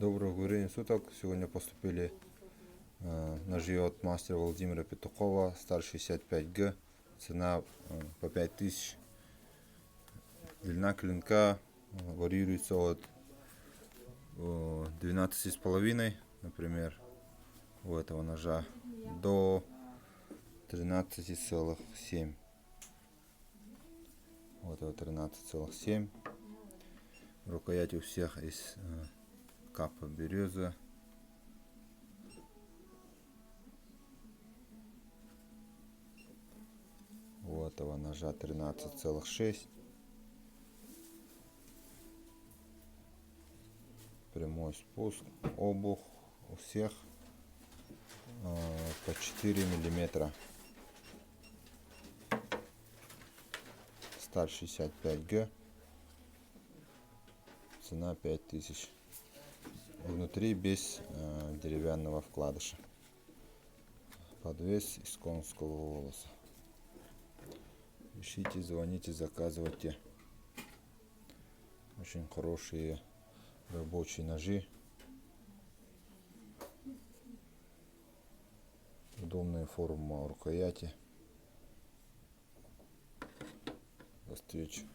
Доброго времени суток. Сегодня поступили ножи от мастера Владимира Петухова, сталь 65Г, цена по 5000. Длина клинка варьируется от 12,5, например, у этого ножа, до 13,7. Вот это 13,7. Рукоять у всех из капа береза. У этого ножа 13,6. Прямой спуск. Обух у всех по 4 миллиметра. Сталь 65Г. Цена 5000. Внутри без деревянного вкладыша. Подвес из конского волоса. Ищите, звоните, заказывайте. Очень хорошие рабочие ножи. Удобная форма рукояти. До встречи.